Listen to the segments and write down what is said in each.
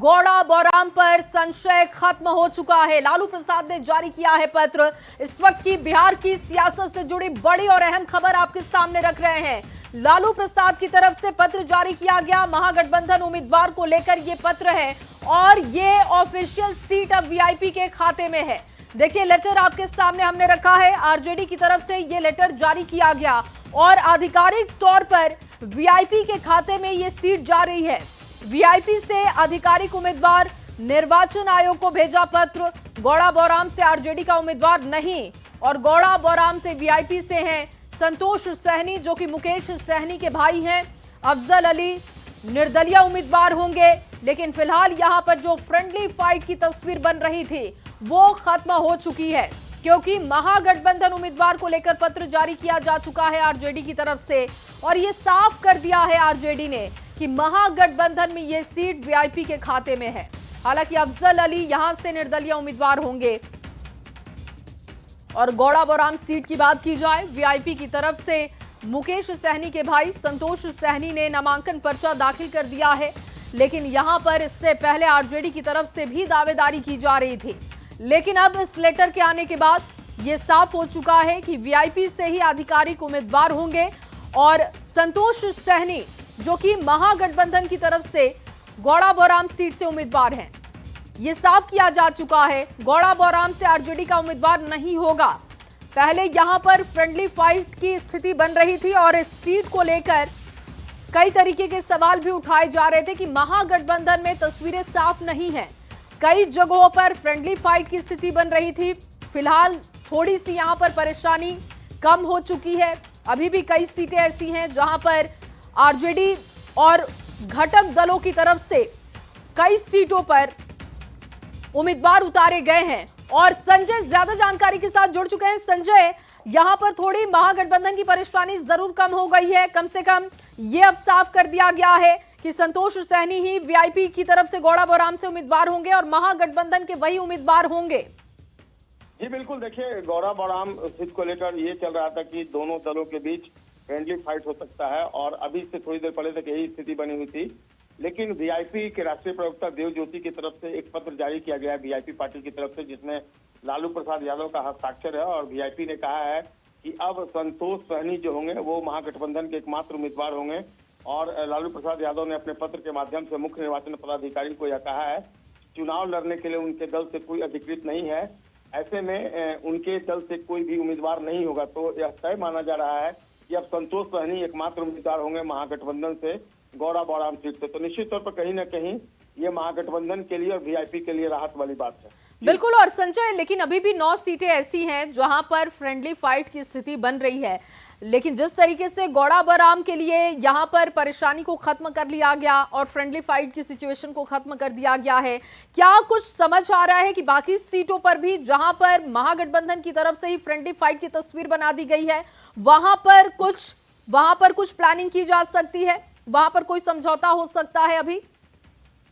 गौड़ा बौराम पर संशय खत्म हो चुका है। लालू प्रसाद ने जारी किया है पत्र। इस वक्त की बिहार की सियासत से जुड़ी बड़ी और अहम खबर आपके सामने रख रहे हैं। लालू प्रसाद की तरफ से पत्र जारी किया गया, महागठबंधन उम्मीदवार को लेकर ये पत्र है और ये ऑफिशियल सीट अब वीआईपी के खाते में है। देखिए, लेटर आपके सामने हमने रखा है। आरजेडी की तरफ से ये लेटर जारी किया गया और आधिकारिक तौर पर वीआईपी के खाते में ये सीट जा रही है। वीआईपी से आधिकारिक उम्मीदवार निर्वाचन आयोग को भेजा पत्र। गौड़ा बौराम से आरजेडी का उम्मीदवार नहीं और गौड़ा बौराम से वीआईपी से हैं संतोष सहनी, जो कि मुकेश सहनी के भाई हैं। अफजल अली निर्दलीय उम्मीदवार होंगे, लेकिन फिलहाल यहां पर जो फ्रेंडली फाइट की तस्वीर बन रही थी वो खत्म हो चुकी है, क्योंकि महागठबंधन उम्मीदवार को लेकर पत्र जारी किया जा चुका है आरजेडी की तरफ से और ये साफ कर दिया है आरजेडी ने कि महागठबंधन में ये सीट वीआईपी के खाते में है। हालांकि अफजल अली यहां से निर्दलीय उम्मीदवार होंगे। और गौड़ा बौराम सीट की बात की जाए, वीआईपी की तरफ से मुकेश सहनी के भाई संतोष सहनी ने नामांकन पर्चा दाखिल कर दिया है, लेकिन यहां पर इससे पहले आरजेडी की तरफ से भी दावेदारी की जा रही थी। लेकिन अब इस लेटर के आने के बाद यह साफ हो चुका है कि वीआईपी से ही आधिकारिक उम्मीदवार होंगे और संतोष सहनी, जो कि महागठबंधन की तरफ से गौड़ा बौराम सीट से उम्मीदवार हैं, ये साफ किया जा चुका है। गौड़ा बौराम से आरजेडी का उम्मीदवार नहीं होगा। पहले यहां पर फ्रेंडली फाइट की स्थिति बन रही थी और इस सीट को लेकर कई तरीके के सवाल भी उठाए जा रहे थे कि महागठबंधन में तस्वीरें साफ नहीं है। कई जगहों पर फ्रेंडली फाइट की स्थिति बन रही थी। फिलहाल थोड़ी सी यहां पर परेशानी कम हो चुकी है। अभी भी कई सीटें ऐसी हैं जहां पर आरजेडी और घटक दलों की तरफ से कई सीटों पर उम्मीदवार उतारे गए हैं। और संजय ज्यादा जानकारी के साथ जुड़ चुके हैं। संजय, यहां पर थोड़ी महागठबंधन की परेशानी जरूर कम हो गई है। कम से कम ये अब साफ कर दिया गया है कि संतोष सहनी ही वीआईपी की तरफ से गौड़ा बौराम से उम्मीदवार होंगे और महागठबंधन के वही उम्मीदवार होंगे। जी बिल्कुल, देखिए, गौड़ा बौराम सीट को लेकर ये चल रहा था कि दोनों दलों के बीच फ्रेंडली फाइट हो सकता है और अभी से थोड़ी देर पहले तक यही स्थिति बनी हुई थी। लेकिन वीआईपी के राष्ट्रीय प्रवक्ता देव ज्योति की तरफ से एक पत्र जारी किया गया वीआईपी पार्टी की तरफ से, जिसमें लालू प्रसाद यादव का हस्ताक्षर है और वीआईपी ने कहा है कि अब संतोष सहनी जो होंगे वो महागठबंधन के एकमात्र उम्मीदवार होंगे। और लालू प्रसाद यादव ने अपने पत्र के माध्यम से मुख्य निर्वाचन पदाधिकारी को यह कहा है, चुनाव लड़ने के लिए उनके दल से कोई अधिकृत नहीं है, ऐसे में उनके दल से कोई भी उम्मीदवार नहीं होगा। तो यह तय माना जा रहा है कि अब संतोष सहनी एकमात्र उम्मीदवार होंगे महागठबंधन से गौड़ा बौराम सीट से। तो निश्चित तौर पर कहीं ना कहीं ये महागठबंधन के लिए और वीआईपी के लिए राहत वाली बात है। बिल्कुल। और संजय, लेकिन अभी भी 9 सीटें ऐसी हैं जहां पर फ्रेंडली फाइट की स्थिति बन रही है। लेकिन जिस तरीके से गौड़ा बौराम के लिए यहां पर परेशानी को खत्म कर लिया गया और फ्रेंडली फाइट की सिचुएशन को खत्म कर दिया गया है, क्या कुछ समझ आ रहा है कि बाकी सीटों पर भी जहां पर महागठबंधन की तरफ से ही फ्रेंडली फाइट की तस्वीर बना दी गई है, वहां पर कुछ प्लानिंग की जा सकती है, वहां पर कोई समझौता हो सकता है? अभी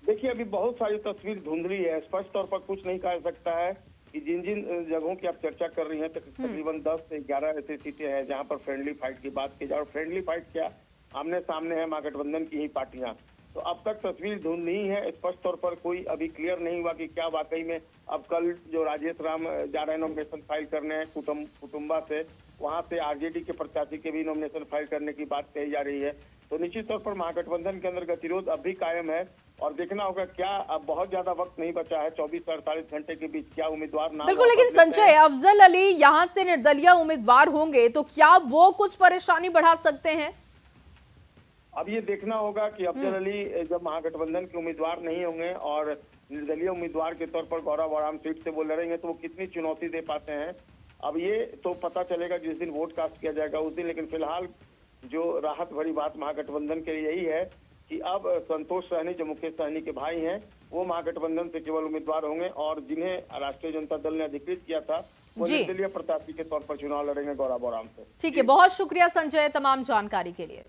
देखिए, अभी बहुत सारी तस्वीर धुंधली है। स्पष्ट तौर पर कुछ नहीं कहा सकता है कि जिन जिन जगहों की आप चर्चा कर रही हैं तकरीबन 10 से 11 ऐसी सीटें हैं जहां पर फ्रेंडली फाइट की बात की जाए। और फ्रेंडली फाइट क्या, आमने सामने है महागठबंधन की ही पार्टियां। तो अब तक तस्वीर धुंधली है। स्पष्ट तौर पर कोई अभी क्लियर नहीं हुआ कि क्या वाकई में अब कल जो राजेश राम जा रहे हैं नॉमिनेशन फाइल करने कुटुंबा से, वहां से आरजेडी के प्रत्याशी के भी नॉमिनेशन फाइल करने की बात कही जा रही है। तो निश्चित तौर पर महागठबंधन के अंदर गतिरोध अब भी कायम है और देखना होगा क्या, अब बहुत ज्यादा वक्त नहीं बचा है, 24 से 48 घंटे के बीच क्या उम्मीदवार नाम। बिल्कुल। लेकिन संजय, अफजल अली यहाँ से निर्दलीय उम्मीदवार होंगे तो क्या वो कुछ परेशानी बढ़ा सकते हैं? अब ये देखना होगा कि अफजल अली जब महागठबंधन के उम्मीदवार नहीं होंगे और निर्दलीय उम्मीदवार के तौर पर गौड़ा बौराम सीट से वो लड़ेंगे तो वो कितनी चुनौती दे पाते हैं। अब ये तो पता चलेगा जिस दिन वोट कास्ट किया जाएगा उस दिन। लेकिन फिलहाल जो राहत भरी बात महागठबंधन के लिए यही है कि अब संतोष सहनी जो मुकेश सहनी के भाई हैं वो महागठबंधन से केवल उम्मीदवार होंगे और जिन्हें राष्ट्रीय जनता दल ने अधिकृत किया था वो निर्दलीय प्रत्याशी के तौर पर चुनाव लड़ेंगे गौड़ा बौराम से। ठीक है, बहुत शुक्रिया संजय तमाम जानकारी के लिए।